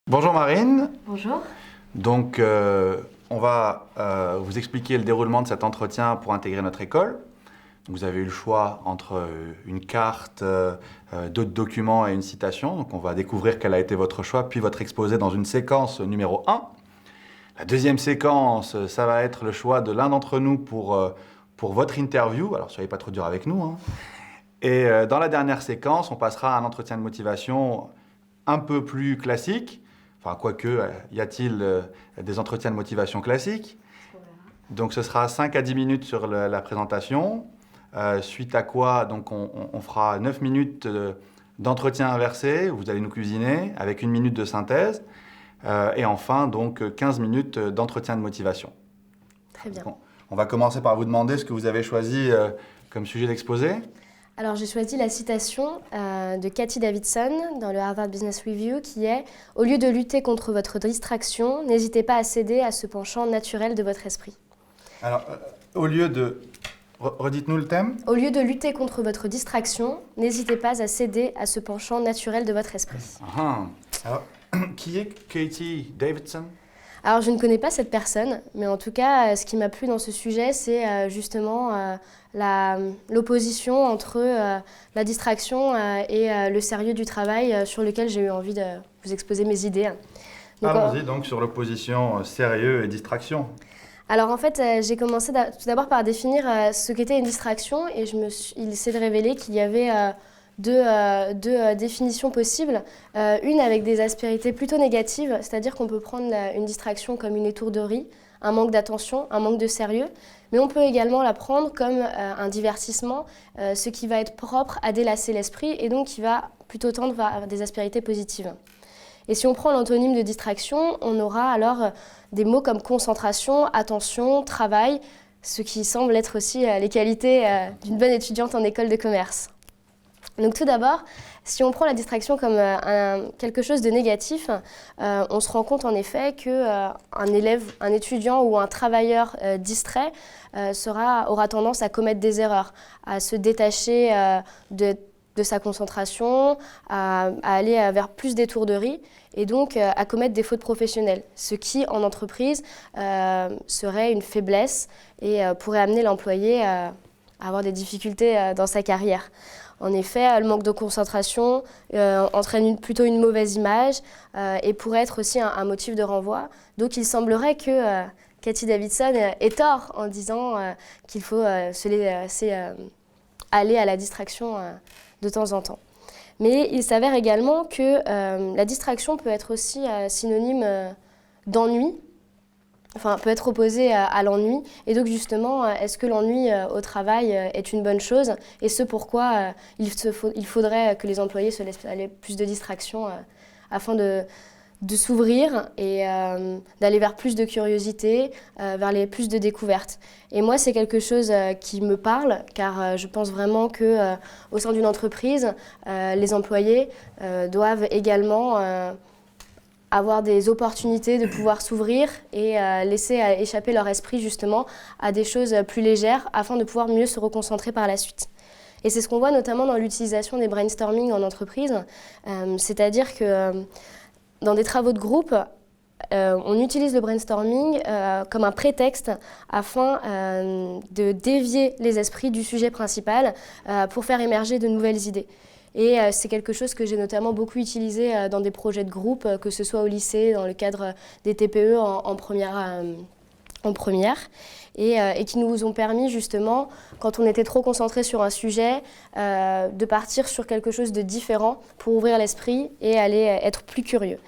Bonjour Marine. Bonjour. Donc, on va vous expliquer le déroulement de cet entretien pour intégrer notre école. Vous avez eu le choix entre une carte, d'autres documents et une citation. Donc, on va découvrir quel a été votre choix, puis votre exposé dans une séquence numéro 1. La deuxième séquence, ça va être le choix de l'un d'entre nous pour votre interview. Alors, soyez pas trop dur avec nous, hein. Et dans la dernière séquence, on passera à un entretien de motivation un peu plus classique. Enfin, quoique, y a-t-il des entretiens de motivation classiques? Donc, ce sera 5 à 10 minutes sur la présentation, suite à quoi donc, on fera 9 minutes d'entretien inversé, où vous allez nous cuisiner, avec 1 minute de synthèse, et enfin, donc, 15 minutes d'entretien de motivation. Très bien. Bon, on va commencer par vous demander ce que vous avez choisi comme sujet d'exposé. Alors, j'ai choisi la citation de Cathy Davidson dans le Harvard Business Review qui est « Au lieu de lutter contre votre distraction, n'hésitez pas à céder à ce penchant naturel de votre esprit. » Alors, au lieu de... Redites-nous le thème. Au lieu de lutter contre votre distraction, n'hésitez pas à céder à ce penchant naturel de votre esprit. Alors, qui est Cathy Davidson? Alors, je ne connais pas cette personne, mais en tout cas, ce qui m'a plu dans ce sujet, c'est justement l'opposition entre la distraction et le sérieux du travail sur lequel j'ai eu envie de vous exposer mes idées. Allons-y donc sur l'opposition sérieux et distraction. Alors en fait, j'ai commencé tout d'abord par définir ce qu'était une distraction et il s'est révélé qu'il y avait deux définitions possibles. Une avec des aspérités plutôt négatives, c'est-à-dire qu'on peut prendre une distraction comme une étourderie, un manque d'attention, un manque de sérieux, mais on peut également la prendre comme un divertissement, ce qui va être propre à délasser l'esprit et donc qui va plutôt tendre vers des aspérités positives. Et si on prend l'antonyme de distraction, on aura alors des mots comme concentration, attention, travail, ce qui semble être aussi les qualités d'une bonne étudiante en école de commerce. Donc tout d'abord, si on prend la distraction comme quelque chose de négatif, on se rend compte en effet qu'un élève, un étudiant ou un travailleur distrait aura tendance à commettre des erreurs, à se détacher de sa concentration, à aller vers plus d'étourderie et donc à commettre des fautes professionnelles, ce qui en entreprise serait une faiblesse et pourrait amener l'employé à avoir des difficultés dans sa carrière. En effet, le manque de concentration entraîne plutôt une mauvaise image et pourrait être aussi un motif de renvoi. Donc il semblerait que Cathy Davidson ait tort en disant qu'il faut se laisser aller à la distraction de temps en temps. Mais il s'avère également que la distraction peut être aussi synonyme d'ennui, enfin peut être opposée à l'ennui. Et donc justement, est-ce que l'ennui au travail est une bonne chose? Et ce pourquoi il faudrait que les employés se laissent aller plus de distraction afin de s'ouvrir et d'aller vers plus de curiosité, vers plus de découvertes. Et moi, c'est quelque chose qui me parle, car je pense vraiment qu'au sein d'une entreprise, les employés doivent également avoir des opportunités de pouvoir s'ouvrir et laisser échapper leur esprit justement à des choses plus légères afin de pouvoir mieux se reconcentrer par la suite. Et c'est ce qu'on voit notamment dans l'utilisation des brainstorming en entreprise, c'est-à-dire que dans des travaux de groupe, on utilise le brainstorming comme un prétexte afin de dévier les esprits du sujet principal pour faire émerger de nouvelles idées. Et c'est quelque chose que j'ai notamment beaucoup utilisé dans des projets de groupe, que ce soit au lycée, dans le cadre des TPE en première, et qui nous ont permis justement, quand on était trop concentré sur un sujet, de partir sur quelque chose de différent pour ouvrir l'esprit et aller être plus curieux.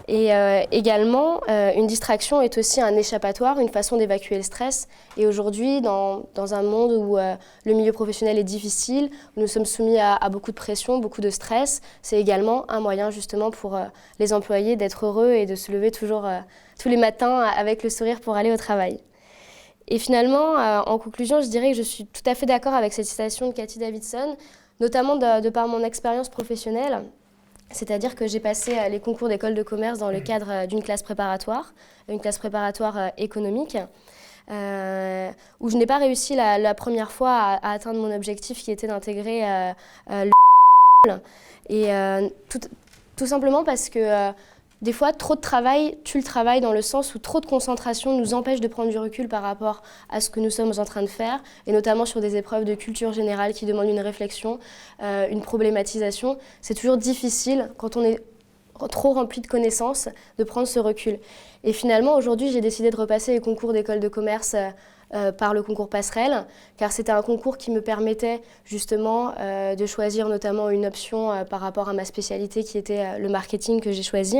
Et également, une distraction est aussi un échappatoire, une façon d'évacuer le stress. Et aujourd'hui, dans un monde où le milieu professionnel est difficile, où nous sommes soumis à beaucoup de pression, beaucoup de stress, c'est également un moyen justement pour les employés d'être heureux et de se lever toujours tous les matins avec le sourire pour aller au travail. Et finalement, en conclusion, je dirais que je suis tout à fait d'accord avec cette citation de Cathy Davidson, notamment de par mon expérience professionnelle. C'est-à-dire que j'ai passé les concours d'école de commerce dans le cadre d'une classe préparatoire, une classe préparatoire économique, où je n'ai pas réussi la première fois à atteindre mon objectif qui était d'intégrer le et tout simplement parce que des fois, trop de travail tue le travail dans le sens où trop de concentration nous empêche de prendre du recul par rapport à ce que nous sommes en train de faire, et notamment sur des épreuves de culture générale qui demandent une réflexion, une problématisation. C'est toujours difficile, quand on est trop rempli de connaissances, de prendre ce recul. Et finalement, aujourd'hui, j'ai décidé de repasser les concours d'école de commerce par le concours Passerelle, car c'était un concours qui me permettait justement de choisir notamment une option par rapport à ma spécialité qui était le marketing que j'ai choisi,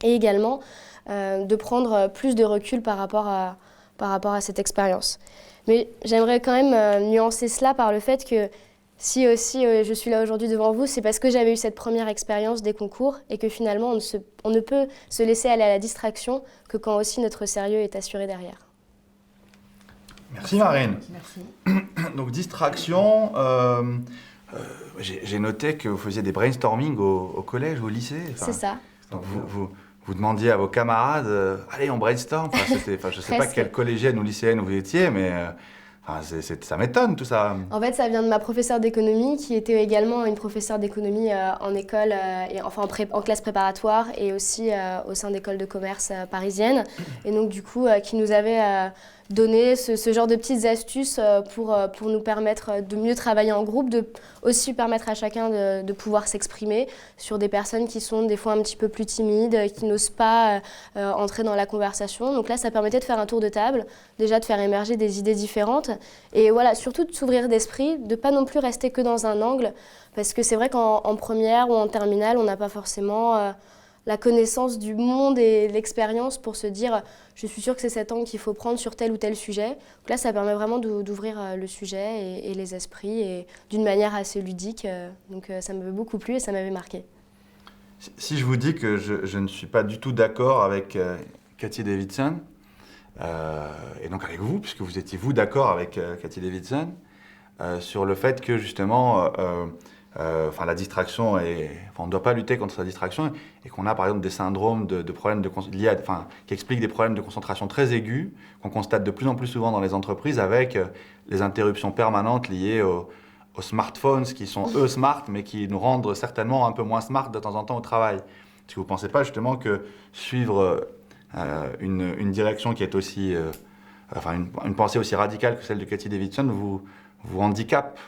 et également de prendre plus de recul par rapport à cette expérience. Mais j'aimerais quand même nuancer cela par le fait que si aussi je suis là aujourd'hui devant vous, c'est parce que j'avais eu cette première expérience des concours et que finalement on ne peut se laisser aller à la distraction que quand aussi notre sérieux est assuré derrière. Merci Marine. Merci. Donc distraction, j'ai noté que vous faisiez des brainstorming au collège, au lycée. C'est ça. Donc vous demandiez à vos camarades, allez on brainstorm. Je ne sais pas quelle collégienne ou lycéenne vous étiez, mais ça m'étonne tout ça. En fait, ça vient de ma professeure d'économie qui était également une professeure d'économie en école, en classe préparatoire et aussi au sein d'écoles de commerce parisiennes. Et donc du coup, qui nous avait donné ce genre de petites astuces pour nous permettre de mieux travailler en groupe, de aussi permettre à chacun de pouvoir s'exprimer sur des personnes qui sont des fois un petit peu plus timides, qui n'osent pas entrer dans la conversation. Donc là, ça permettait de faire un tour de table, déjà de faire émerger des idées différentes et voilà, surtout de s'ouvrir d'esprit, de ne pas non plus rester que dans un angle, parce que c'est vrai qu'en première ou en terminale, on n'a pas forcément la connaissance du monde et l'expérience pour se dire je suis sûre que c'est cet angle qu'il faut prendre sur tel ou tel sujet. Donc là, ça permet vraiment d'ouvrir le sujet et les esprits et d'une manière assez ludique. Donc ça m'avait beaucoup plu et ça m'avait marqué. Si je vous dis que je ne suis pas du tout d'accord avec Cathy Davidson, et donc avec vous, puisque vous étiez vous d'accord avec Cathy Davidson, sur le fait que justement la distraction, on ne doit pas lutter contre la distraction et qu'on a par exemple des syndromes de problèmes qui expliquent des problèmes de concentration très aigus qu'on constate de plus en plus souvent dans les entreprises avec les interruptions permanentes liées aux smartphones qui sont eux smart mais qui nous rendent certainement un peu moins smart de temps en temps au travail. Est-ce que vous ne pensez pas justement que suivre une direction qui est aussi, une pensée aussi radicale que celle de Cathy Davidson vous handicape?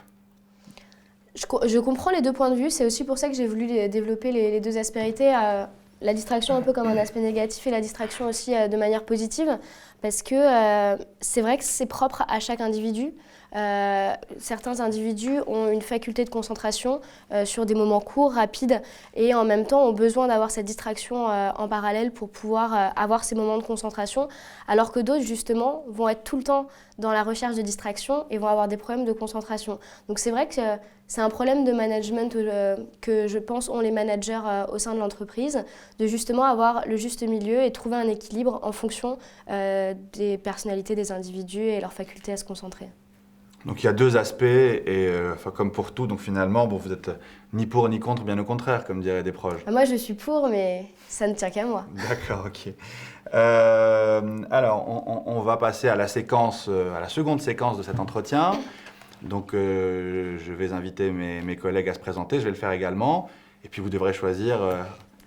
Je comprends les deux points de vue, c'est aussi pour ça que j'ai voulu développer les deux aspérités, la distraction un peu comme un aspect négatif et la distraction aussi de manière positive, parce que c'est vrai que c'est propre à chaque individu. Certains individus ont une faculté de concentration sur des moments courts, rapides, et en même temps ont besoin d'avoir cette distraction en parallèle pour pouvoir avoir ces moments de concentration, alors que d'autres justement vont être tout le temps dans la recherche de distraction et vont avoir des problèmes de concentration. Donc c'est vrai que c'est un problème de management que je pense ont les managers au sein de l'entreprise, de justement avoir le juste milieu et trouver un équilibre en fonction des personnalités des individus et leur faculté à se concentrer. Donc il y a deux aspects, et comme pour tout, donc finalement, vous êtes ni pour ni contre, bien au contraire, comme diraient des proches. Moi je suis pour, mais ça ne tient qu'à moi. D'accord, ok. Alors, on va passer à la seconde séquence de cet entretien. Donc je vais inviter mes collègues à se présenter, je vais le faire également, et puis vous devrez choisir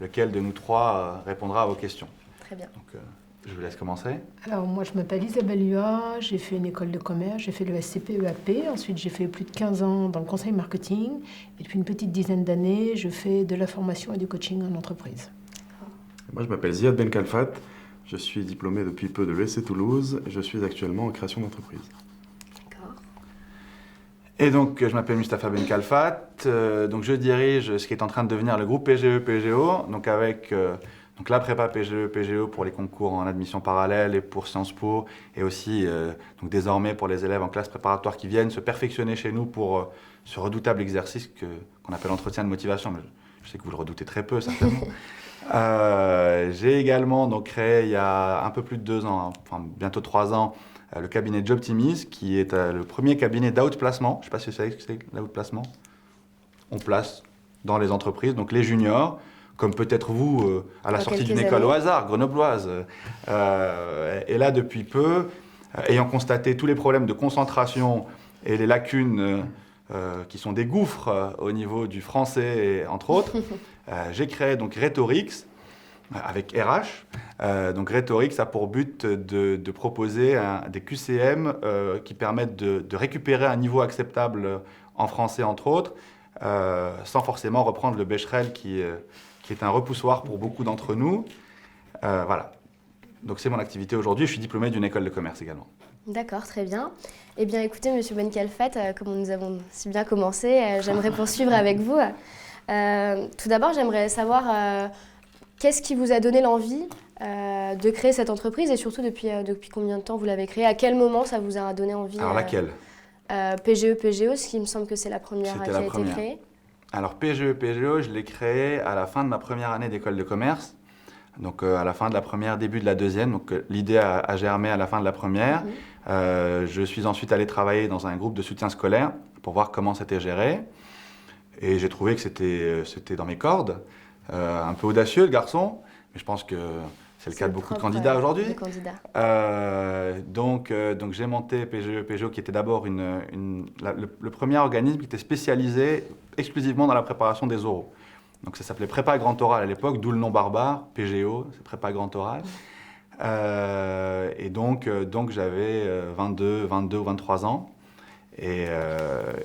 lequel de nous trois répondra à vos questions. Très bien. Donc, je vous laisse commencer. Alors, moi, je m'appelle Isabelle Hua, j'ai fait une école de commerce, j'ai fait le SCP-EAP, ensuite j'ai fait plus de 15 ans dans le conseil marketing, et depuis une petite dizaine d'années, je fais de la formation et du coaching en entreprise. Moi, je m'appelle Ziad Ben Kalfat, je suis diplômé depuis peu de l'ESC Toulouse, et je suis actuellement en création d'entreprise. D'accord. Et donc, je m'appelle Mustapha Ben Kalfat, donc je dirige ce qui est en train de devenir le groupe PGE-PGO, donc avec donc la prépa PGE-PGO pour les concours en admission parallèle et pour Sciences Po, et aussi donc désormais pour les élèves en classe préparatoire qui viennent se perfectionner chez nous pour ce redoutable exercice qu'on appelle l'entretien de motivation. Mais je sais que vous le redoutez très peu, certainement. J'ai également donc créé il y a un peu plus de 2 ans, bientôt 3 ans, le cabinet Jobtimise, qui est le premier cabinet d'outplacement. Je ne sais pas si vous savez ce que c'est l'outplacement. On place dans les entreprises, donc les juniors, comme peut-être vous, à la sortie d'une école au hasard, grenobloise. Et là, depuis peu, ayant constaté tous les problèmes de concentration et les lacunes qui sont des gouffres au niveau du français, entre autres, j'ai créé donc Rhetorix, avec RH. Donc Rhetoric, ça a pour but de proposer des QCM qui permettent de récupérer un niveau acceptable en français, entre autres, sans forcément reprendre le Becherel qui est un repoussoir pour beaucoup d'entre nous. Voilà. Donc c'est mon activité aujourd'hui. Je suis diplômé d'une école de commerce également. D'accord, très bien. Eh bien, écoutez, Monsieur Ben Khalfat, comme nous avons si bien commencé, j'aimerais poursuivre avec vous. Tout d'abord, j'aimerais savoir qu'est-ce qui vous a donné l'envie de créer cette entreprise et surtout depuis combien de temps vous l'avez créée? À quel moment ça vous a donné envie? Alors laquelle? PGE, ce qui me semble que c'est la première qui a été créée. Alors PGE, je l'ai créé à la fin de ma première année d'école de commerce. Donc à la fin de la première, début de la deuxième. Donc l'idée a germé à la fin de la première. Je suis ensuite allé travailler dans un groupe de soutien scolaire pour voir comment c'était géré. Et j'ai trouvé que c'était dans mes cordes. Un peu audacieux le garçon, mais je pense que c'est le cas de beaucoup de candidats aujourd'hui. Donc j'ai monté PGE, qui était d'abord le premier organisme qui était spécialisé exclusivement dans la préparation des oraux. Donc ça s'appelait Prépa Grand Oral à l'époque, d'où le nom barbare, PGO, c'est Prépa Grand Oral. Et donc j'avais 22 ou 23 ans. Et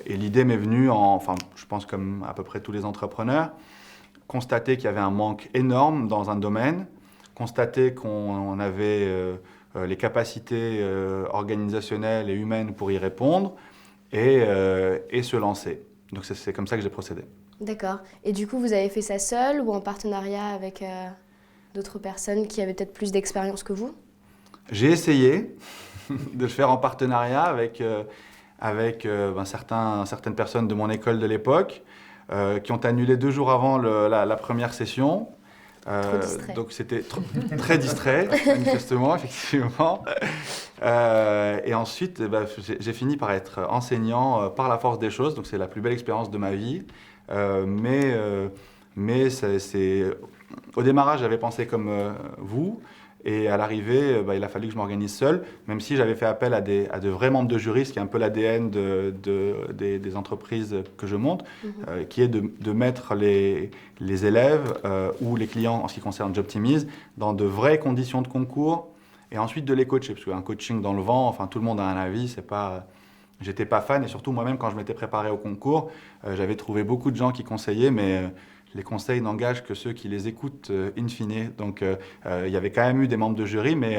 l'idée m'est venue, je pense comme à peu près tous les entrepreneurs, constater qu'il y avait un manque énorme dans un domaine, constater qu'on avait les capacités organisationnelles et humaines pour y répondre et se lancer. Donc c'est comme ça que j'ai procédé. D'accord. Et du coup, vous avez fait ça seul ou en partenariat avec d'autres personnes qui avaient peut-être plus d'expérience que vous? J'ai essayé de le faire en partenariat avec certaines personnes de mon école de l'époque qui ont annulé 2 jours avant la première session. Donc c'était très distrait, manifestement, effectivement. Et ensuite, j'ai fini par être enseignant par la force des choses. Donc c'est la plus belle expérience de ma vie. Mais au démarrage, j'avais pensé comme vous. Et à l'arrivée, il a fallu que je m'organise seul, même si j'avais fait appel à de vrais membres de jury, ce qui est un peu l'ADN des entreprises que je monte, qui est de mettre les élèves ou les clients, en ce qui concerne Jobtimize, dans de vraies conditions de concours, et ensuite de les coacher. Parce qu'un coaching dans le vent, tout le monde a un avis, j'étais pas fan, et surtout moi-même, quand je m'étais préparé au concours, j'avais trouvé beaucoup de gens qui conseillaient, mais les conseils n'engagent que ceux qui les écoutent in fine. Donc il y avait quand même eu des membres de jury, mais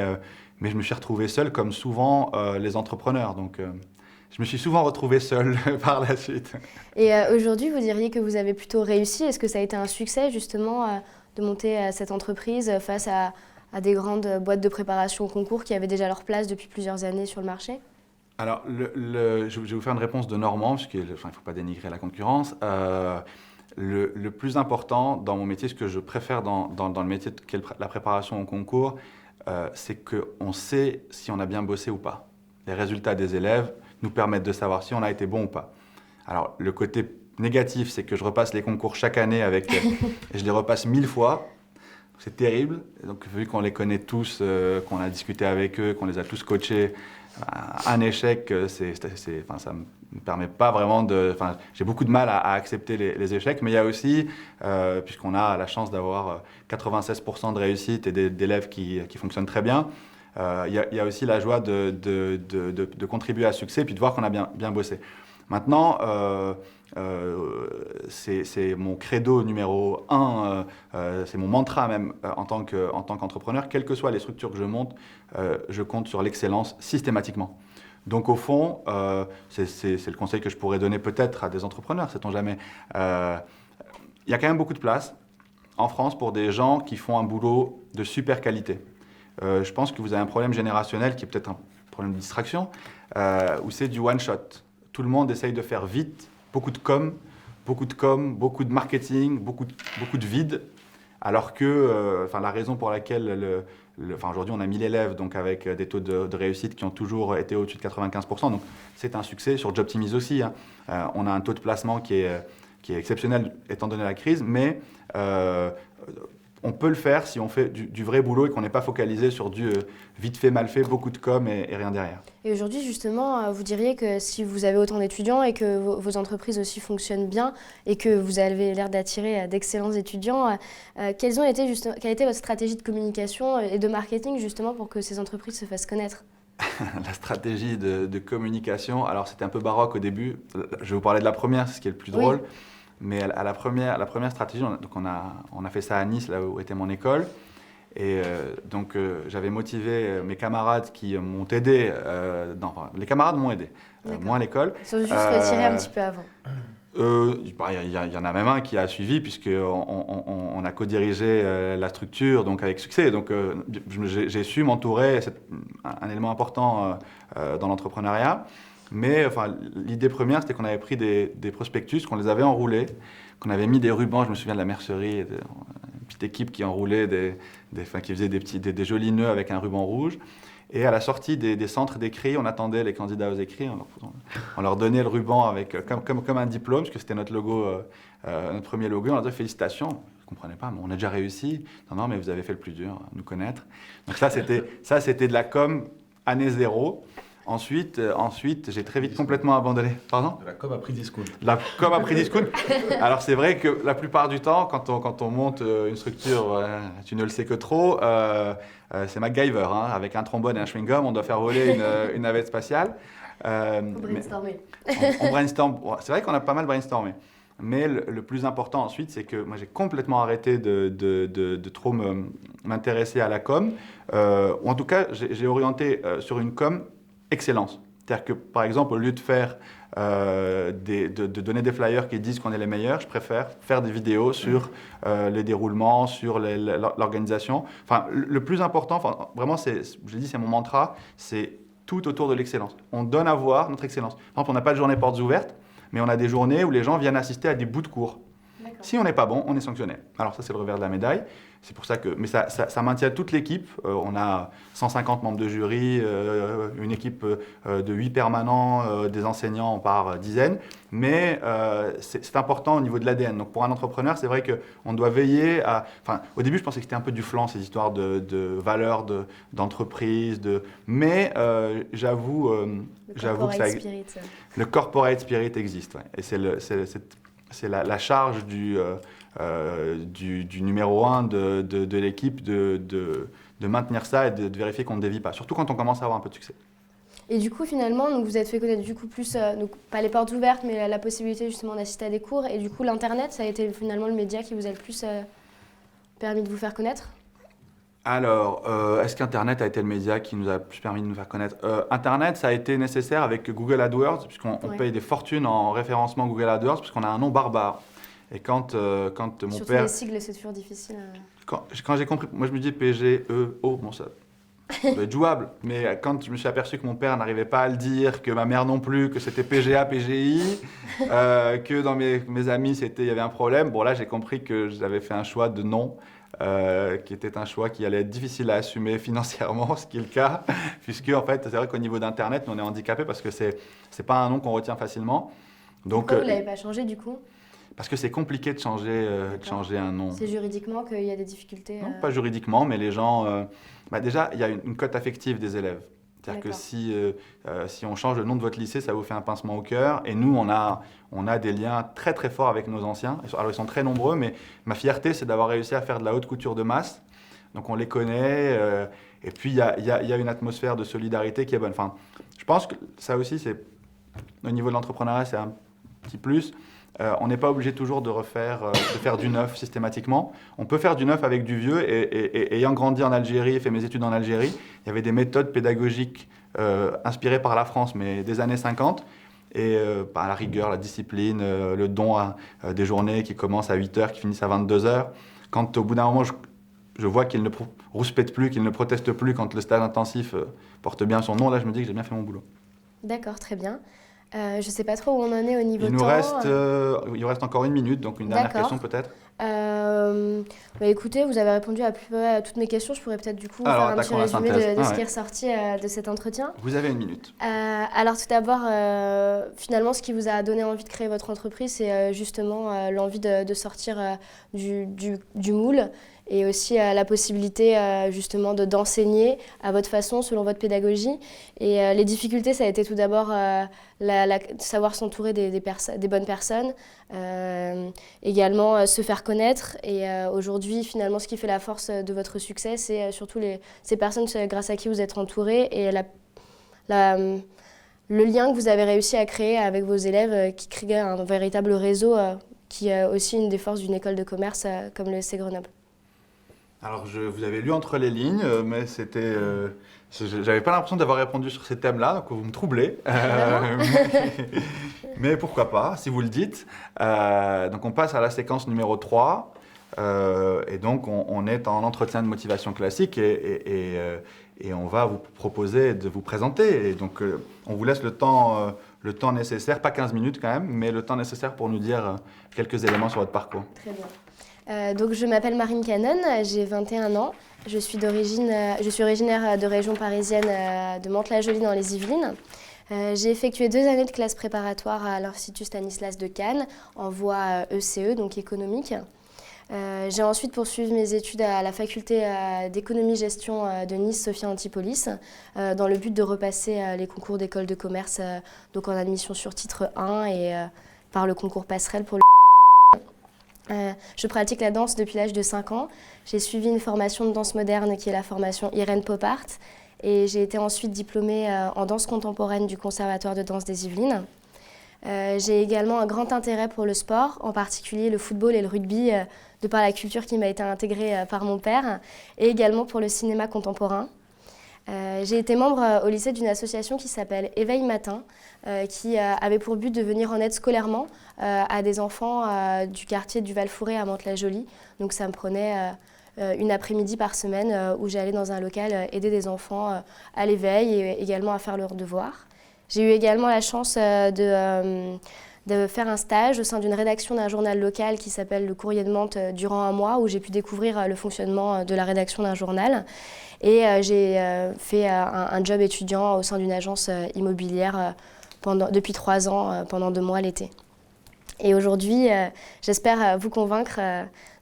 je me suis retrouvé seul, comme souvent les entrepreneurs. Donc je me suis souvent retrouvé seul par la suite. Et aujourd'hui, vous diriez que vous avez plutôt réussi. Est-ce que ça a été un succès, justement, de monter cette entreprise face à des grandes boîtes de préparation au concours qui avaient déjà leur place depuis plusieurs années sur le marché? Alors, je vais vous faire une réponse de Normand, parce qu'il ne faut pas dénigrer la concurrence. Le plus important dans mon métier, ce que je préfère dans le métier de la préparation au concours, c'est qu'on sait si on a bien bossé ou pas. Les résultats des élèves nous permettent de savoir si on a été bon ou pas. Alors, le côté négatif, c'est que je repasse les concours chaque année et je les repasse 1000 fois. C'est terrible. Et donc, vu qu'on les connaît tous, qu'on a discuté avec eux, qu'on les a tous coachés, un échec, ça ne me permet pas vraiment de... J'ai beaucoup de mal à accepter les échecs, mais il y a aussi, puisqu'on a la chance d'avoir 96% de réussite et d'élèves qui fonctionnent très bien, il y a aussi la joie de contribuer à succès et puis de voir qu'on a bien bossé. Maintenant, c'est mon credo numéro 1, c'est mon mantra même en tant qu'entrepreneur. Quelles que soient les structures que je monte, je compte sur l'excellence systématiquement. Donc au fond, c'est le conseil que je pourrais donner peut-être à des entrepreneurs, sait-on jamais. Il y a quand même beaucoup de place en France pour des gens qui font un boulot de super qualité. Je pense que vous avez un problème générationnel qui est peut-être un problème de distraction, où c'est du one-shot. Tout le monde essaye de faire vite, beaucoup de com, beaucoup de marketing, beaucoup de vide, alors que la raison pour laquelle aujourd'hui on a 1000 élèves donc avec des taux de réussite qui ont toujours été au-dessus de 95%, donc c'est un succès sur Jobtimize aussi. On a un taux de placement qui est exceptionnel étant donné la crise, mais on peut le faire si on fait du vrai boulot et qu'on n'est pas focalisé sur du vite fait, mal fait, beaucoup de com et rien derrière. Et aujourd'hui, justement, vous diriez que si vous avez autant d'étudiants et que vos entreprises aussi fonctionnent bien et que vous avez l'air d'attirer d'excellents étudiants, quelle a été votre stratégie de communication et de marketing justement pour que ces entreprises se fassent connaître? La stratégie de communication, alors c'était un peu baroque au début. Je vais vous parler de la première, c'est ce qui est le plus drôle. Oui. Mais à la première stratégie, donc on a fait ça à Nice, là où était mon école. Et donc j'avais motivé mes camarades qui m'ont aidé. Les camarades m'ont aidé, moi à l'école. Ils sont juste retirés un petit peu avant. Il y en a même un qui a suivi puisqu'on a co-dirigé la structure donc avec succès. Donc j'ai su m'entourer, c'est un élément important dans l'entrepreneuriat. Mais enfin, l'idée première, c'était qu'on avait pris des prospectus, qu'on les avait enroulés, qu'on avait mis des rubans, je me souviens de la mercerie, une petite équipe qui enroulait, qui faisait des jolis nœuds avec un ruban rouge. Et à la sortie des centres d'écrit, on attendait les candidats aux écrits, on leur donnait le ruban avec, comme un diplôme, parce que c'était notre logo, notre premier logo, on leur disait félicitations. Je ne comprenais pas, mais on a déjà réussi. Non, mais vous avez fait le plus dur, nous connaître. Donc ça, c'était de la com année zéro. Ensuite, j'ai très vite complètement abandonné. Pardon ? De la com à prix discount. La com à prix discount. Alors c'est vrai que la plupart du temps, quand on monte une structure, tu ne le sais que trop, c'est MacGyver, hein, avec un trombone et un chewing-gum, on doit faire voler une navette spatiale. Faut brainstormer. On brainstorm. C'est vrai qu'on a pas mal brainstormé. Mais le plus important ensuite, c'est que moi j'ai complètement arrêté de trop m'intéresser à la com. Ou en tout cas, j'ai orienté sur une com excellence. C'est-à-dire que, par exemple, au lieu de faire de donner des flyers qui disent qu'on est les meilleurs, je préfère faire des vidéos sur les déroulements, sur l'organisation. Enfin, le plus important, enfin, vraiment, je l'ai dit, c'est mon mantra, c'est tout autour de l'excellence. On donne à voir notre excellence. Par exemple, on n'a pas de journée portes ouvertes, mais on a des journées où les gens viennent assister à des bouts de cours. Si on n'est pas bon, on est sanctionné. Alors ça, c'est le revers de la médaille. C'est pour ça que, mais ça maintient toute l'équipe. On a 150 membres de jury, une équipe de 8 permanents, des enseignants par dizaines. Mais c'est important au niveau de l'ADN. Donc pour un entrepreneur, c'est vrai qu'on doit veiller à... Enfin, au début, je pensais que c'était un peu du flan, ces histoires de valeurs, d'entreprise. Mais j'avoue que le corporate spirit existe. Ouais. Et c'est la charge du numéro 1 de l'équipe de maintenir ça et de vérifier qu'on ne dévie pas, surtout quand on commence à avoir un peu de succès. Et du coup, finalement, donc vous êtes fait connaître du coup plus, donc pas les portes ouvertes, mais la possibilité justement d'assister à des cours. Et du coup, l'Internet, ça a été finalement le média qui vous a le plus permis de vous faire connaître ? Alors, est-ce qu'Internet a été le média qui nous a plus permis de nous faire connaître ? Internet, ça a été nécessaire avec Google AdWords, puisqu'on paye des fortunes en référencement Google AdWords, puisqu'on a un nom barbare. Et quand mon Surtout père... les sigles, c'est toujours difficile. Quand j'ai compris, moi je me dis PGEO, bon ça doit être jouable, mais quand je me suis aperçu que mon père n'arrivait pas à le dire, que ma mère non plus, que c'était PGA, PGI, que dans mes amis il y avait un problème, bon là j'ai compris que j'avais fait un choix de nom. Qui était un choix qui allait être difficile à assumer financièrement, ce qui est le cas, puisque en fait, c'est vrai qu'au niveau d'Internet, on est handicapé parce que c'est pas un nom qu'on retient facilement. Donc, pourquoi vous ne l'avez pas changé du coup ? Parce que c'est compliqué de changer un nom. C'est juridiquement qu'il y a des difficultés Non, pas juridiquement, mais les gens... déjà, il y a une cote affective des élèves. C'est-à-dire que si on change le nom de votre lycée, ça vous fait un pincement au cœur. Et nous, on a des liens très très forts avec nos anciens. Alors ils sont très nombreux, mais ma fierté, c'est d'avoir réussi à faire de la haute couture de masse. Donc on les connaît. Et puis il y a une atmosphère de solidarité qui est bonne. Enfin, je pense que ça aussi, au niveau de l'entrepreneuriat, c'est un petit plus. On n'est pas obligé toujours de faire du neuf systématiquement. On peut faire du neuf avec du vieux. Et ayant grandi en Algérie et fait mes études en Algérie, il y avait des méthodes pédagogiques inspirées par la France, mais des années 50. Et par la rigueur, la discipline, le don à des journées qui commencent à 8h, qui finissent à 22h. Quand au bout d'un moment, je vois qu'il ne rouspète plus, qu'il ne proteste plus quand le stage intensif porte bien son nom, là je me dis que j'ai bien fait mon boulot. D'accord, très bien. Je ne sais pas trop où on en est au niveau il nous reste encore 1 minute, donc une dernière question peut-être. Écoutez, vous avez répondu à peu près à toutes mes questions. Je pourrais peut-être du coup faire un petit résumé de ce qui est ressorti de cet entretien. Vous avez 1 minute. Alors tout d'abord, finalement, ce qui vous a donné envie de créer votre entreprise, c'est justement l'envie de sortir du moule et aussi la possibilité justement d'enseigner à votre façon, selon votre pédagogie. Et les difficultés, ça a été tout d'abord savoir s'entourer des bonnes personnes, également se faire connaître. Et aujourd'hui, finalement, ce qui fait la force de votre succès, c'est surtout ces personnes grâce à qui vous êtes entourés et le lien que vous avez réussi à créer avec vos élèves qui crée un véritable réseau qui est aussi une des forces d'une école de commerce comme le SC Grenoble. Alors, vous avez lu entre les lignes, mais j'avais pas l'impression d'avoir répondu sur ces thèmes-là, donc vous me troublez. Mais pourquoi pas, si vous le dites. Donc, on passe à la séquence numéro 3. Et donc, on est en entretien de motivation classique et on va vous proposer de vous présenter. Et donc, on vous laisse le temps nécessaire, pas 15 minutes quand même, mais le temps nécessaire pour nous dire quelques éléments sur votre parcours. Très bien. Donc, je m'appelle Marine Canon, j'ai 21 ans. Je suis originaire de région parisienne de Mantes-la-Jolie dans les Yvelines. J'ai effectué 2 années de classe préparatoire à l'Institut Stanislas de Cannes en voie ECE, donc économique. J'ai ensuite poursuivi mes études à la faculté d'économie-gestion de Nice Sophia Antipolis dans le but de repasser les concours d'école de commerce donc en admission sur titre 1 et par le concours passerelle pour le je pratique la danse depuis l'âge de 5 ans. J'ai suivi une formation de danse moderne qui est la formation Irène Popart et j'ai été ensuite diplômée en danse contemporaine du Conservatoire de danse des Yvelines. J'ai également un grand intérêt pour le sport, en particulier le football et le rugby, de par la culture qui m'a été intégrée par mon père, et également pour le cinéma contemporain. J'ai été membre au lycée d'une association qui s'appelle Éveil Matin, qui avait pour but de venir en aide scolairement à des enfants du quartier du Val-Fouré à Mantes-la-Jolie. Donc ça me prenait une après-midi par semaine où j'allais dans un local aider des enfants à l'éveil et également à faire leurs devoirs. J'ai eu également la chance de faire un stage au sein d'une rédaction d'un journal local qui s'appelle Le Courrier de Mantes durant un mois où j'ai pu découvrir le fonctionnement de la rédaction d'un journal. Et j'ai fait un job étudiant au sein d'une agence immobilière depuis 3 ans, pendant 2 mois l'été. Et aujourd'hui, j'espère vous convaincre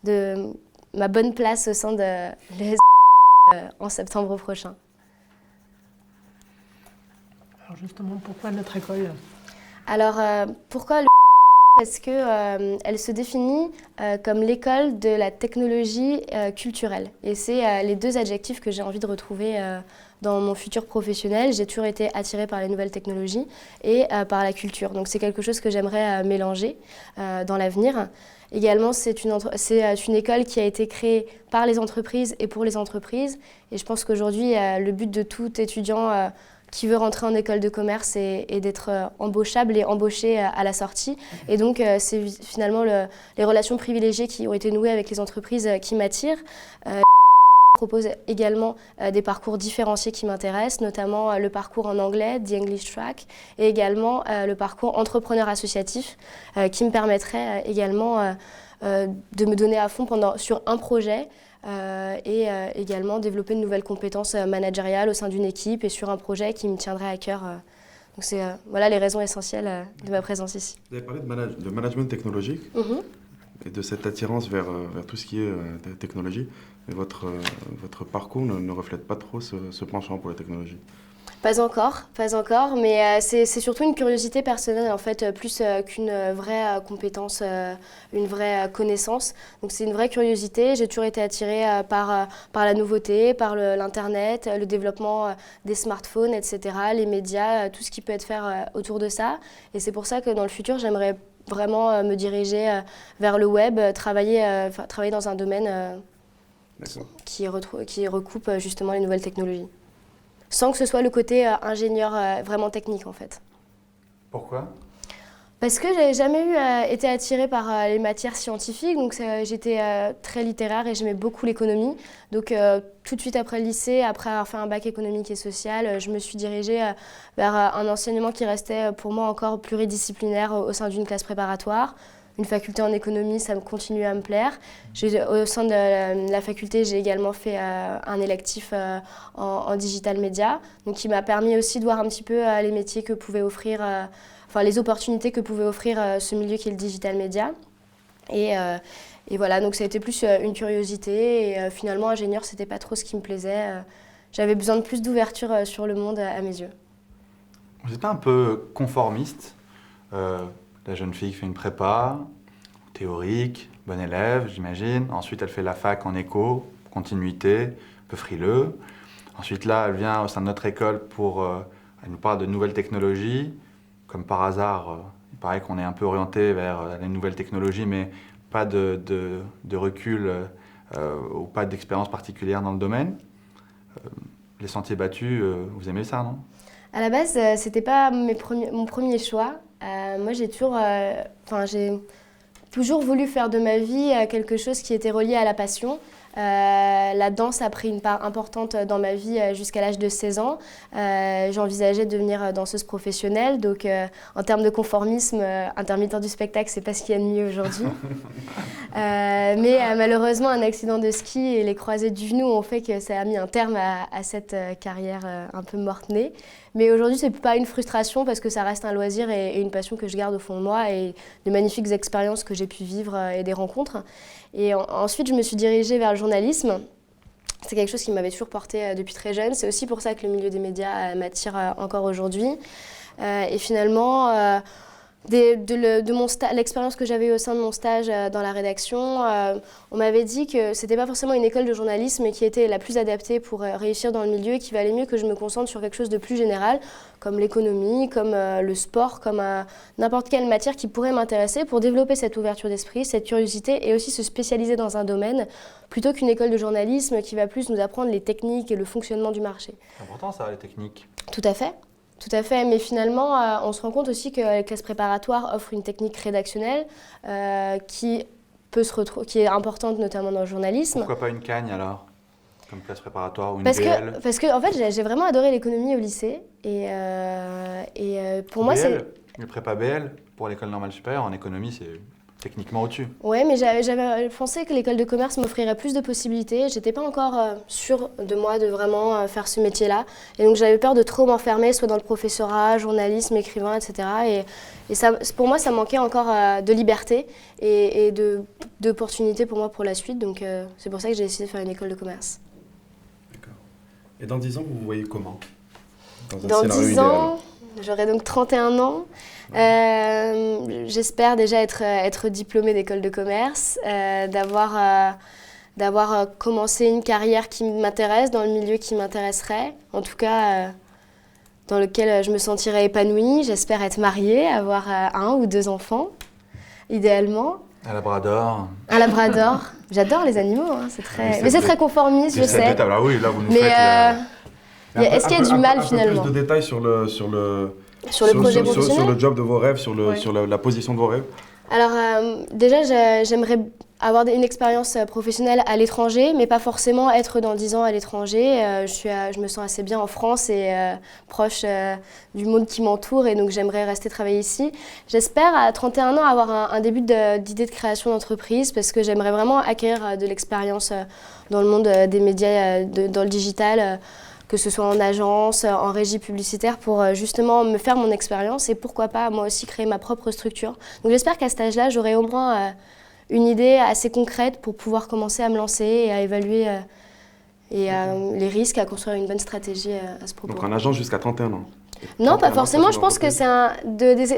de ma bonne place au sein de l'ES en septembre prochain. Alors justement, pourquoi notre école ? Alors, pourquoi le Parce qu'elle se définit comme l'école de la technologie culturelle. Et c'est les 2 adjectifs que j'ai envie de retrouver dans mon futur professionnel. J'ai toujours été attirée par les nouvelles technologies et par la culture. Donc c'est quelque chose que j'aimerais mélanger dans l'avenir. Également, c'est une école qui a été créée par les entreprises et pour les entreprises. Et je pense qu'aujourd'hui, le but de tout étudiant qui veut rentrer en école de commerce et d'être embauchable et embauché à la sortie. Et donc, c'est finalement les relations privilégiées qui ont été nouées avec les entreprises qui m'attirent. Je propose également des parcours différenciés qui m'intéressent, notamment le parcours en anglais, The English Track, et également le parcours entrepreneur associatif qui me permettrait également de me donner à fond sur un projet et également développer de nouvelles compétences managériales au sein d'une équipe et sur un projet qui me tiendrait à cœur. Donc c'est voilà les raisons essentielles de ma présence ici. Vous avez parlé de management technologique et de cette attirance vers tout ce qui est technologie. Et votre parcours ne reflète pas trop ce penchant pour la technologie. Pas encore, mais c'est surtout une curiosité personnelle en fait, plus qu'une vraie compétence, une vraie connaissance. Donc c'est une vraie curiosité. J'ai toujours été attirée par la nouveauté, par l'internet, le développement des smartphones, etc., les médias, tout ce qui peut être fait autour de ça. Et c'est pour ça que dans le futur, j'aimerais vraiment me diriger vers le web, travailler dans un domaine qui recoupe justement les nouvelles technologies. Sans que ce soit le côté ingénieur vraiment technique en fait. Pourquoi ? Parce que j'avais jamais été attirée par les matières scientifiques, donc j'étais très littéraire et j'aimais beaucoup l'économie. Donc tout de suite après le lycée, après avoir fait un bac économique et social, je me suis dirigée vers un enseignement qui restait pour moi encore pluridisciplinaire au sein d'une classe préparatoire. Une faculté en économie, ça me continue à me plaire. Au sein de la faculté, j'ai également fait un électif en digital média, donc qui m'a permis aussi de voir un petit peu les métiers que pouvait offrir, les opportunités que pouvait offrir ce milieu qui est le digital média. Et Et voilà, donc ça a été plus une curiosité. Et finalement, ingénieur, c'était pas trop ce qui me plaisait. J'avais besoin de plus d'ouverture sur le monde à mes yeux. Vous êtes un peu conformiste. La jeune fille qui fait une prépa, théorique, bonne élève, j'imagine. Ensuite, elle fait la fac en éco, continuité, un peu frileux. Ensuite, là, elle vient au sein de notre école elle nous parle de nouvelles technologies. Comme par hasard, il paraît qu'on est un peu orienté vers les nouvelles technologies, mais pas de recul ou pas d'expérience particulière dans le domaine. Les sentiers battus, vous aimez ça, non? À la base, c'était pas mon premier choix. Moi, j'ai toujours voulu faire de ma vie quelque chose qui était relié à la passion. La danse a pris une part importante dans ma vie jusqu'à l'âge de 16 ans. J'envisageais de devenir danseuse professionnelle. Donc, en termes de conformisme, intermittent du spectacle, c'est pas ce qu'il y a de mieux aujourd'hui. Mais malheureusement, un accident de ski et les croisés du genou ont fait que ça a mis un terme à cette carrière un peu morte-née. Mais aujourd'hui, c'est pas une frustration parce que ça reste un loisir et une passion que je garde au fond de moi et de magnifiques expériences que j'ai pu vivre et des rencontres. Et ensuite, je me suis dirigée vers le journalisme. C'est quelque chose qui m'avait toujours portée depuis très jeune. C'est aussi pour ça que le milieu des médias m'attire encore aujourd'hui. Et finalement, l'expérience que j'avais eue au sein de mon stage dans la rédaction, on m'avait dit que c'était pas forcément une école de journalisme qui était la plus adaptée pour réussir dans le milieu et qu'il valait mieux que je me concentre sur quelque chose de plus général, comme l'économie, comme le sport, comme n'importe quelle matière qui pourrait m'intéresser pour développer cette ouverture d'esprit, cette curiosité et aussi se spécialiser dans un domaine plutôt qu'une école de journalisme qui va plus nous apprendre les techniques et le fonctionnement du marché. C'est important ça, les techniques. Tout à fait. Tout à fait, mais finalement, on se rend compte aussi que la classe préparatoire offre une technique rédactionnelle qui est importante notamment dans le journalisme. Pourquoi pas une Cagne alors, comme classe préparatoire ou une parce BL? Parce que en fait, j'ai vraiment adoré l'économie au lycée et pour moi, c'est... Une prépa BL pour l'école normale supérieure en économie, c'est techniquement au-dessus. Oui, mais j'avais pensé que l'école de commerce m'offrirait plus de possibilités. J'étais pas encore sûre de moi de vraiment faire ce métier-là. Et donc j'avais peur de trop m'enfermer, soit dans le professorat, journalisme, écrivain, etc. Et ça, pour moi, ça manquait encore de liberté et d'opportunités pour moi pour la suite. Donc c'est pour ça que j'ai décidé de faire une école de commerce. D'accord. Et dans 10 ans, vous vous voyez comment? Dans 10 ans, j'aurai donc 31 ans. J'espère déjà être diplômée d'école de commerce, d'avoir commencé une carrière qui m'intéresse, dans le milieu qui m'intéresserait, en tout cas dans lequel je me sentirais épanouie. J'espère être mariée, avoir 1 ou 2 enfants, idéalement. Un labrador. Un labrador. J'adore les animaux, hein, mais c'est très conformiste, je sais. Ah oui, là vous nous mais faites... est-ce qu'il y a du mal finalement? Un peu plus de détails sur le projet professionnel, sur le job de vos rêves, sur la position de vos rêves. Alors déjà, j'aimerais avoir une expérience professionnelle à l'étranger, mais pas forcément être dans 10 ans à l'étranger. Je me sens assez bien en France et proche du monde qui m'entoure, et donc j'aimerais rester travailler ici. J'espère à 31 ans avoir un début d'idée de création d'entreprise, parce que j'aimerais vraiment acquérir de l'expérience dans le monde des médias, dans le digital, que ce soit en agence, en régie publicitaire, pour justement me faire mon expérience et pourquoi pas moi aussi créer ma propre structure. Donc j'espère qu'à cet âge-là, j'aurai au moins une idée assez concrète pour pouvoir commencer à me lancer et à évaluer les risques, à construire une bonne stratégie à ce propos. Donc en agence jusqu'à 31 ans? Non, pas forcément. Je pense que c'est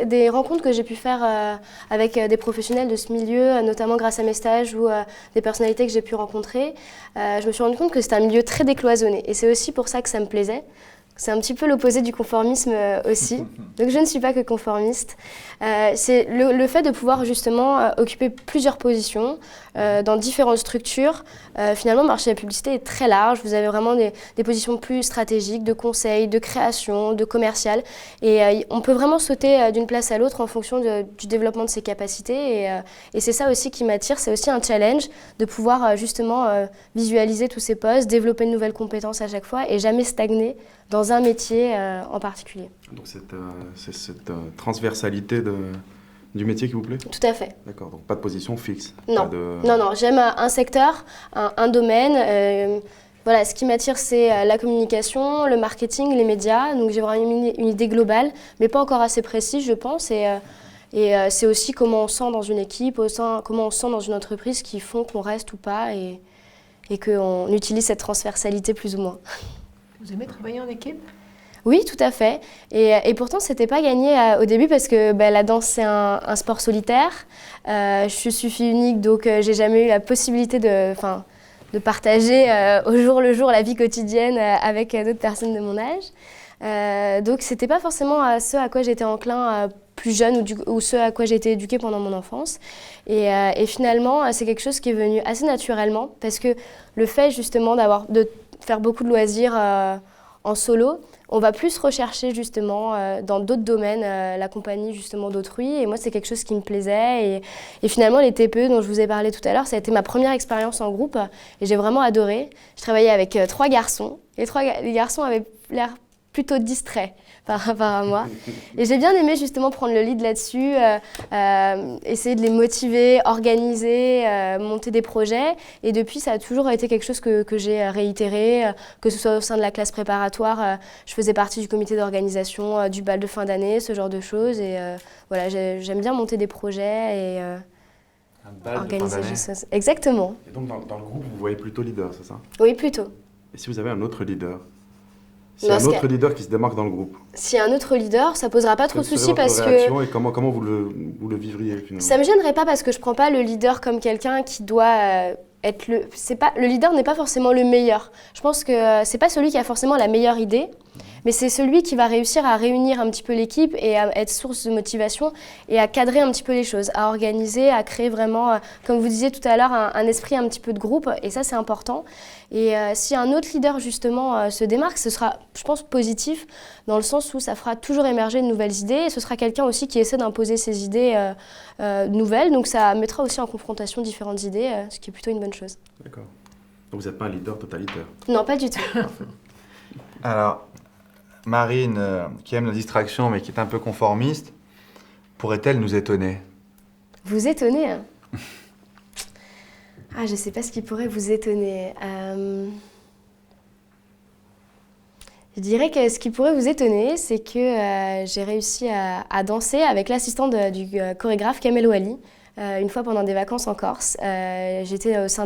des rencontres que j'ai pu faire avec des professionnels de ce milieu, notamment grâce à mes stages ou des personnalités que j'ai pu rencontrer. Je me suis rendu compte que c'était un milieu très décloisonné. Et c'est aussi pour ça que ça me plaisait. C'est un petit peu l'opposé du conformisme aussi. Donc je ne suis pas que conformiste. C'est le fait de pouvoir justement occuper plusieurs positions dans différentes structures. Finalement, le marché de la publicité est très large. Vous avez vraiment des positions plus stratégiques, de conseil, de création, de commercial. Et on peut vraiment sauter d'une place à l'autre en fonction du développement de ses capacités. Et c'est ça aussi qui m'attire. C'est aussi un challenge de pouvoir justement visualiser tous ces postes, développer de nouvelles compétences à chaque fois et jamais stagner dans un métier en particulier. Donc c'est cette transversalité du métier qui vous plaît? Tout à fait. D'accord, donc pas de position fixe? Non, non, j'aime un secteur, un domaine. Voilà, ce qui m'attire, c'est la communication, le marketing, les médias. Donc j'ai vraiment une idée globale, mais pas encore assez précise, je pense. Et Et c'est aussi comment on se sent dans une équipe, comment on se sent dans une entreprise qui font qu'on reste ou pas et qu'on utilise cette transversalité plus ou moins. Vous aimez travailler en équipe ? Oui, tout à fait. Et pourtant, c'était pas gagné au début parce que la danse, c'est un sport solitaire. Je suis fille unique, donc j'ai jamais eu la possibilité de partager au jour le jour la vie quotidienne avec d'autres personnes de mon âge. Donc, c'était pas forcément ce à quoi j'étais enclin plus jeune ou ce à quoi j'ai été éduquée pendant mon enfance. Et finalement, c'est quelque chose qui est venu assez naturellement parce que le fait justement de faire beaucoup de loisirs en solo, on va plus rechercher justement dans d'autres domaines la compagnie justement d'autrui. Et moi, c'est quelque chose qui me plaisait. Et finalement, les TPE dont je vous ai parlé tout à l'heure, ça a été ma première expérience en groupe et j'ai vraiment adoré. Je travaillais avec 3 garçons. Les garçons avaient l'air plutôt distraits par rapport à moi. Et j'ai bien aimé justement prendre le lead là-dessus, essayer de les motiver, organiser, monter des projets. Et depuis, ça a toujours été quelque chose que j'ai réitéré, que ce soit au sein de la classe préparatoire. Je faisais partie du comité d'organisation du bal de fin d'année, ce genre de choses. Et voilà, j'aime bien monter des projets et un bal organiser de fin d'année. des choses. Exactement. Et donc, dans le groupe, vous voyez plutôt leader, c'est ça? Oui, plutôt. Et si vous avez un autre leader? Si Non, un autre leader qui se démarque dans le groupe, S'il y a un autre leader, ça posera pas trop de quelle soucis serait votre parce que réaction et comment vous le vivriez finalement? ça me gênerait pas parce que je prends pas le leader comme quelqu'un qui doit être le leader n'est pas forcément le meilleur. Je pense que c'est pas celui qui a forcément la meilleure idée, mais c'est celui qui va réussir à réunir un petit peu l'équipe et à être source de motivation et à cadrer un petit peu les choses, à organiser, à créer vraiment, comme vous disiez tout à l'heure, un esprit un petit peu de groupe. Et ça, c'est important. Et si un autre leader, justement, se démarque, ce sera, je pense, positif, dans le sens où ça fera toujours émerger de nouvelles idées. Et ce sera quelqu'un aussi qui essaie d'imposer ses idées nouvelles. Donc ça mettra aussi en confrontation différentes idées, ce qui est plutôt une bonne chose. D'accord. Donc vous n'êtes pas un leader totalitaire? Non, pas du tout. Alors, Marine, qui aime la distraction mais qui est un peu conformiste, pourrait-elle nous étonner? Vous étonner, hein. Ah, je sais pas ce qui pourrait vous étonner. Je dirais que ce qui pourrait vous étonner, c'est que j'ai réussi à danser avec l'assistante du chorégraphe Kamel Ouali une fois pendant des vacances en Corse. J'étais au sein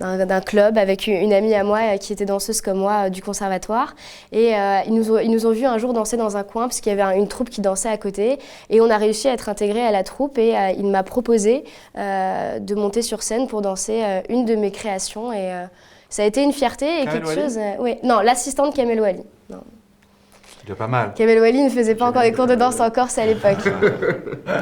d'un club avec une amie à moi qui était danseuse comme moi du conservatoire. Et ils nous ont vus un jour danser dans un coin parce qu'il y avait une troupe qui dansait à côté. Et on a réussi à être intégrés à la troupe et il m'a proposé de monter sur scène pour danser une de mes créations. Et ça a été une fierté et Kamel quelque Ouali chose... oui, non, l'assistante Kamel Ouali. Non. C'est déjà pas mal. Kamel Ouali ne faisait pas encore des cours de danse en Corse à l'époque.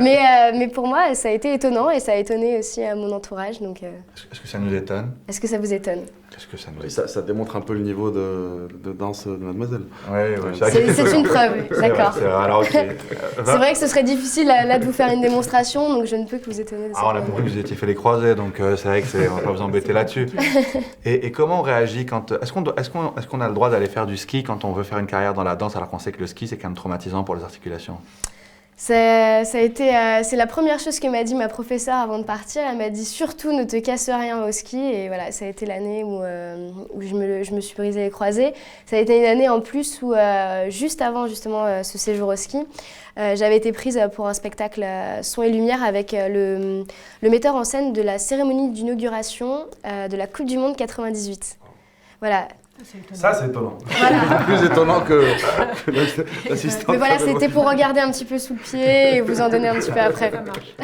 Mais pour moi, ça a été étonnant et ça a étonné aussi mon entourage. Donc, Est-ce que ça nous étonne? est-ce que ça vous étonne? Est-ce que ça nous Oui, étonne? ça démontre un peu le niveau de danse de mademoiselle. Oui, C'est une preuve, d'accord. C'est vrai, alors ok. C'est vrai que ce serait difficile là de vous faire une démonstration, donc je ne peux que vous étonner de ça. Ah, on a compris que vous étiez fait les croisés, donc c'est vrai que on va pas vous embêter là-dessus. Et comment on réagit quand... Est-ce qu'on a le droit d'aller faire du ski quand on veut faire une carrière dans la danse alors qu'on sait que le ski c'est quand même traumatisant pour les articulations? C'est la première chose que m'a dit ma professeure avant de partir. Elle m'a dit surtout ne te casse rien au ski. Et voilà, ça a été l'année où je me suis brisé les croisés. Ça a été une année en plus où, juste avant justement ce séjour au ski, j'avais été prise pour un spectacle son et lumière avec le metteur en scène de la cérémonie d'inauguration de la Coupe du Monde 98. Voilà. Ça, c'est étonnant. Voilà. Plus étonnant que l'assistante. Mais voilà, c'était pour regarder un petit peu sous le pied et vous en donner un petit peu après. Ça marche.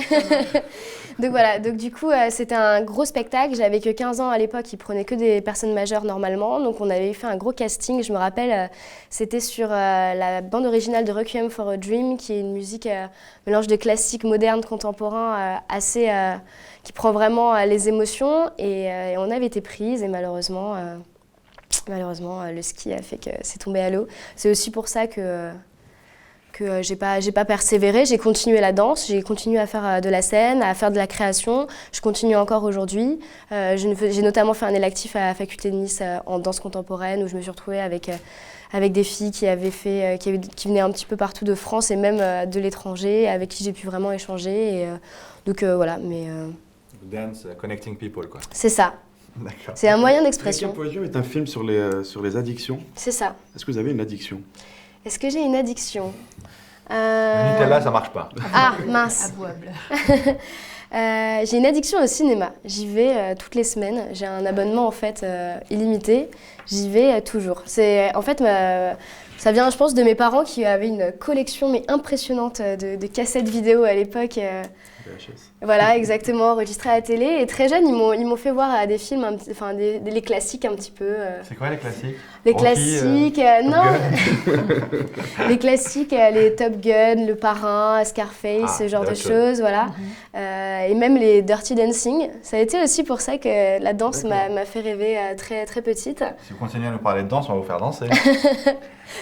Donc voilà, donc du coup, c'était un gros spectacle. J'avais que 15 ans à l'époque, ils prenaient que des personnes majeures normalement. Donc on avait fait un gros casting, je me rappelle, c'était sur la bande originale de Requiem for a Dream, qui est une musique mélange de classique moderne, contemporain, assez qui prend vraiment les émotions. Et on avait été prises et malheureusement, le ski a fait que c'est tombé à l'eau. C'est aussi pour ça que j'ai pas persévéré, j'ai continué la danse, j'ai continué à faire de la scène, à faire de la création. Je continue encore aujourd'hui. J'ai notamment fait un électif à la faculté de Nice en danse contemporaine où je me suis retrouvée avec des filles qui venaient un petit peu partout de France et même de l'étranger, avec qui j'ai pu vraiment échanger. Et, donc voilà, mais Dance, connecting people, quoi. c'est ça. D'accord. C'est un moyen Requiem d'expression. for a Dream est un film sur les addictions. C'est ça. Est-ce que vous avez une addiction? Est-ce que j'ai une addiction? Le Nutella, ça marche pas. Ah, mince. Avouable. J'ai une addiction au cinéma. J'y vais toutes les semaines. J'ai un abonnement en fait illimité. J'y vais toujours. En fait, ça vient, je pense, de mes parents qui avaient une collection mais impressionnante de cassettes vidéo à l'époque. VHS. Voilà, exactement, enregistrées à la télé. Et très jeune, ils m'ont fait voir des films, les classiques un petit peu. C'est quoi les classiques? Les Rocky, classiques, Top non, Gun. les classiques, les Top Gun, Le Parrain, Scarface, ce genre de choses, voilà. Et même les Dirty Dancing. Ça a été aussi pour ça que la danse m'a fait rêver très, très petite. Si vous continuez à nous parler de danse, on va vous faire danser.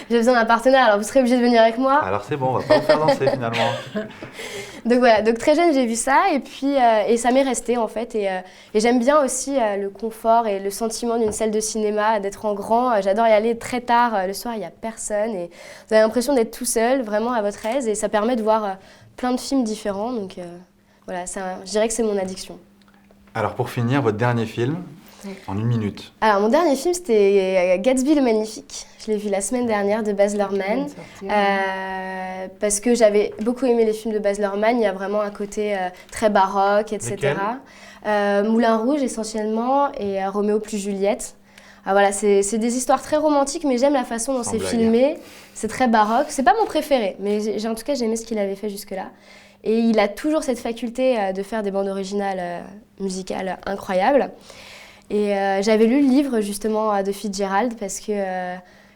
J'ai besoin d'un partenaire, alors vous serez obligé de venir avec moi. Alors c'est bon, on va pas vous faire danser finalement. Donc voilà, donc très jeune j'ai vu ça et puis et ça m'est resté en fait et j'aime bien aussi le confort et le sentiment d'une salle de cinéma, d'être en grand. J'adore y aller très tard le soir, il y a personne et vous avez l'impression d'être tout seul, vraiment à votre aise et ça permet de voir plein de films différents. Donc voilà, je dirais que c'est mon addiction. Alors pour finir, votre dernier film, en 1 minute. Alors mon dernier film c'était Gatsby le Magnifique. Je l'ai vu la semaine dernière de Baz Luhrmann. Parce que j'avais beaucoup aimé les films de Baz Luhrmann, il y a vraiment un côté très baroque, etc. Moulin Rouge essentiellement et Roméo plus Juliette. Voilà, c'est des histoires très romantiques, mais j'aime la façon dont c'est filmé. C'est très baroque. C'est pas mon préféré, mais en tout cas j'ai aimé ce qu'il avait fait jusque-là. Et il a toujours cette faculté de faire des bandes originales musicales incroyables. Et j'avais lu le livre justement de Fitzgerald parce que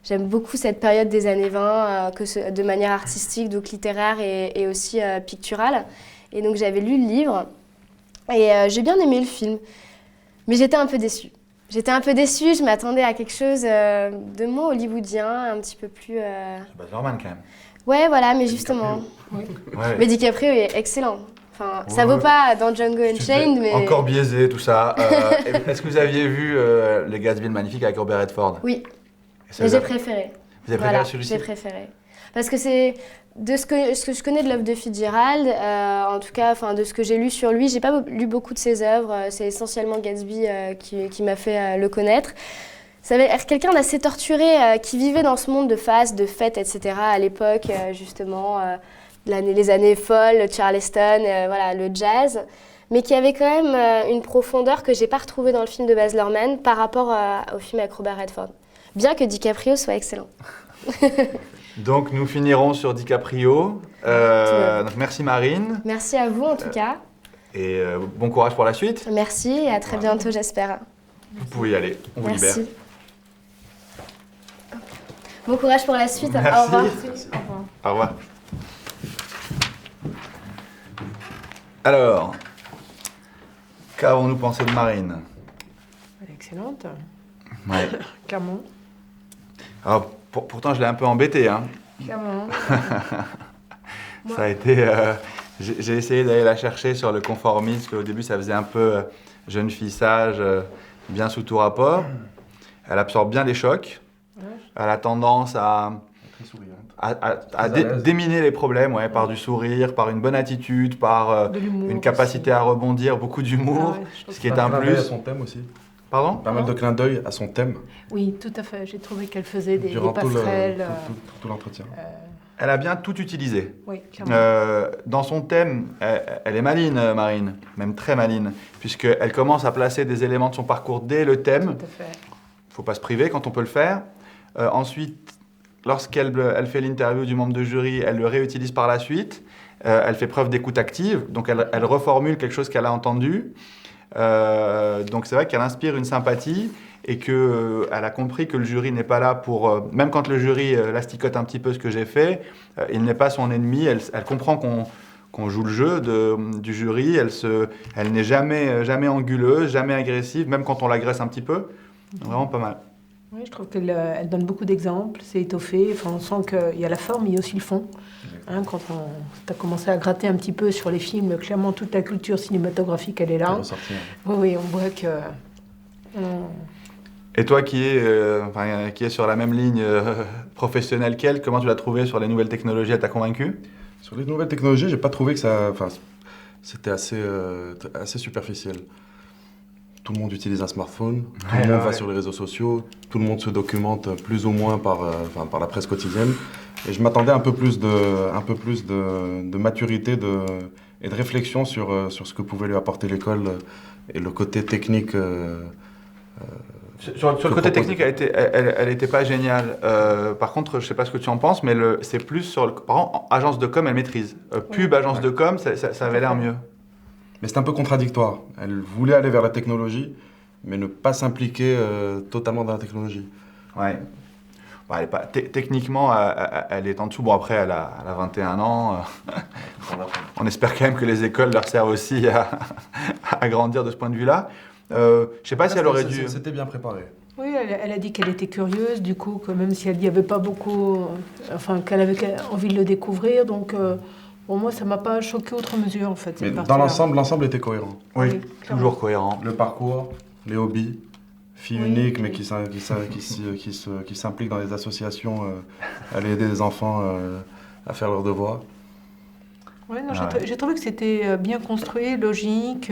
j'aime beaucoup cette période des années 20, de manière artistique, donc littéraire et aussi picturale. Et donc j'avais lu le livre et j'ai bien aimé le film. Mais j'étais un peu déçue. Je m'attendais à quelque chose de moins hollywoodien, un petit peu plus... C'est Baz Luhrmann quand même. Ouais, voilà, mais justement. Ouais. Mais DiCaprio est excellent. Enfin, ça vaut pas dans Django Unchained, mais... Encore biaisé tout ça. Est-ce que vous aviez vu Les Gatsby le Magnifique avec Robert Redford? Oui, Ça mais vous j'ai a- préféré. Vous avez préféré Voilà, celui-ci? j'ai préféré. Parce que c'est de ce que je connais de l'œuvre de Fitzgerald, en tout cas, de ce que j'ai lu sur lui, j'ai pas lu beaucoup de ses œuvres. C'est essentiellement Gatsby qui m'a fait le connaître. Ça avait l'air quelqu'un d'assez torturé, qui vivait dans ce monde de fast, de fêtes, etc. à l'époque, justement, les années folles, Charleston, voilà, le jazz, mais qui avait quand même une profondeur que j'ai pas retrouvée dans le film de Baz Luhrmann par rapport au film avec Robert Redford. Bien que DiCaprio soit excellent. Donc nous finirons sur DiCaprio. Donc, merci Marine. Merci à vous en tout cas. Et bon courage pour la suite. Merci et à très bientôt j'espère. Vous pouvez y aller, on vous libère. Merci. Bon courage pour la suite. Merci. Au revoir. Au revoir. Alors, qu'avons-nous pensé de Marine? Elle est excellente, Ouais. clairement. Alors, pourtant, je l'ai un peu embêté. Hein. Clairement. Ça a été. J'ai essayé d'aller la chercher sur le conformisme, parce qu'au début, ça faisait un peu jeune fille sage, bien sous tout rapport. Elle absorbe bien les chocs. Elle a tendance à déminer les problèmes par du sourire, par une bonne attitude, par De l'humour une capacité à rebondir, beaucoup d'humour, Ah ouais, je trouve ce qui est Pas un mal de clin d'œil à plus. son thème aussi. Pardon? Pas mal de clins d'œil à son thème Oui, tout à fait. J'ai trouvé qu'elle faisait des durant tout passerelles. tout l'entretien. Elle a bien tout utilisé. Oui, clairement. Dans son thème, elle est maline, Marine, même très maline, puisqu'elle commence à placer des éléments de son parcours dès le thème. Tout à fait. Il ne faut pas se priver quand on peut le faire. Ensuite, lorsqu'elle fait l'interview du membre de jury, elle le réutilise par la suite. Elle fait preuve d'écoute active, donc elle reformule quelque chose qu'elle a entendu. Donc c'est vrai qu'elle inspire une sympathie et qu'elle a compris que le jury n'est pas là pour... même quand le jury l'asticote un petit peu ce que j'ai fait, il n'est pas son ennemi. Elle comprend qu'on joue le jeu du jury. Elle n'est jamais anguleuse, jamais agressive, même quand on l'agresse un petit peu. Vraiment pas mal. Oui, je trouve qu'elle elle donne beaucoup d'exemples, c'est étoffé. Enfin, on sent qu'il y a la forme, mais il y a aussi le fond. Hein, quand tu as commencé à gratter un petit peu sur les films, clairement toute la culture cinématographique, elle est là. Oui, oui, on voit que... Et toi qui es sur la même ligne professionnelle qu'elle, comment tu l'as trouvé sur les nouvelles technologies? Elle t'a convaincu? Sur les nouvelles technologies, j'ai pas trouvé que ça... Enfin, c'était assez superficiel. Tout le monde utilise un smartphone, tout le monde va sur les réseaux sociaux, tout le monde se documente plus ou moins par la presse quotidienne. Et je m'attendais un peu plus de maturité et de réflexion sur ce que pouvait lui apporter l'école et le côté technique. Sur le côté technique, elle était pas géniale. Par contre, je sais pas ce que tu en penses, mais c'est plus sur par exemple, agence de com, elle maîtrise. Pub, agence de com, ça avait l'air mieux. Mais c'est un peu contradictoire. Elle voulait aller vers la technologie, mais ne pas s'impliquer totalement dans la technologie. Ouais. Bon, elle est pas, techniquement, elle est en dessous. Bon, après, elle a 21 ans. On espère quand même que les écoles leur servent aussi à grandir de ce point de vue-là. Je sais pas si elle aurait dû... C'était bien préparé. Oui, elle a dit qu'elle était curieuse, du coup, que même si elle n'y avait pas beaucoup, enfin, qu'elle avait envie de le découvrir, donc bon, moi, ça m'a pas choqué outre mesure, en fait. Mais dans l'ensemble était cohérent. Oui, toujours cohérent. Le parcours, les hobbies, fille unique, mais qui s'implique dans des associations, à aller aider les enfants à faire leurs devoirs. Oui, j'ai trouvé que c'était bien construit, logique.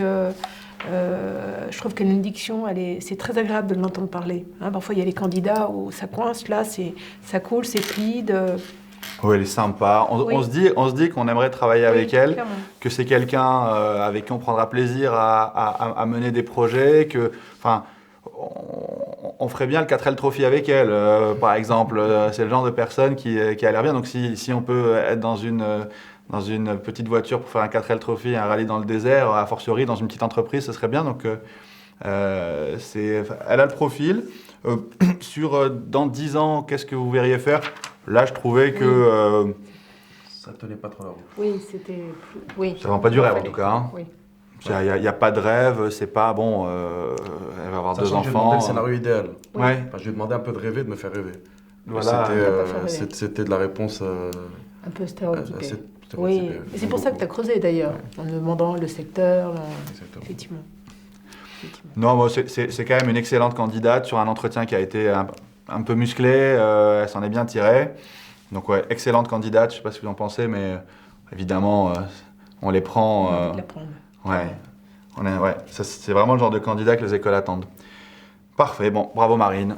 Je trouve qu'elle a une diction, c'est très agréable de l'entendre parler. Hein, parfois, il y a les candidats où ça coince, là, ça coule, c'est fluide. Oui, elle est sympa. On se dit qu'on aimerait travailler avec elle, clairement. Que c'est quelqu'un avec qui on prendra plaisir à mener des projets, que, enfin, on ferait bien le 4L Trophy avec elle, par exemple. C'est le genre de personne qui a l'air bien. Donc si on peut être dans une petite voiture pour faire un 4L Trophy, un rallye dans le désert, a fortiori dans une petite entreprise, ce serait bien. Donc elle a le profil. Dans 10 ans, qu'est-ce que vous verriez faire ? Là, je trouvais que... ça tenait pas trop la route. Oui, c'était... Oui. Ça ne vend pas du rêve, en tout cas. Hein. Oui. Il n'y a pas de rêve, c'est pas bon, elle va avoir Sachant 2 enfants. Je lui ai demandé le scénario idéal. Oui. Ouais. Enfin, je lui ai demandé un peu de rêver, de me faire rêver. Voilà. C'était de la réponse... un peu stéréotypée. Oui, et c'est pour ça que tu as creusé d'ailleurs, en me demandant le secteur. Effectivement. Non, bon, c'est quand même une excellente candidate sur un entretien qui a été un peu musclé, elle s'en est bien tirée. Donc ouais, excellente candidate, je ne sais pas ce que vous en pensez, mais évidemment, on les prend... Ouais, c'est vraiment le genre de candidat que les écoles attendent. Parfait, bon, bravo Marine.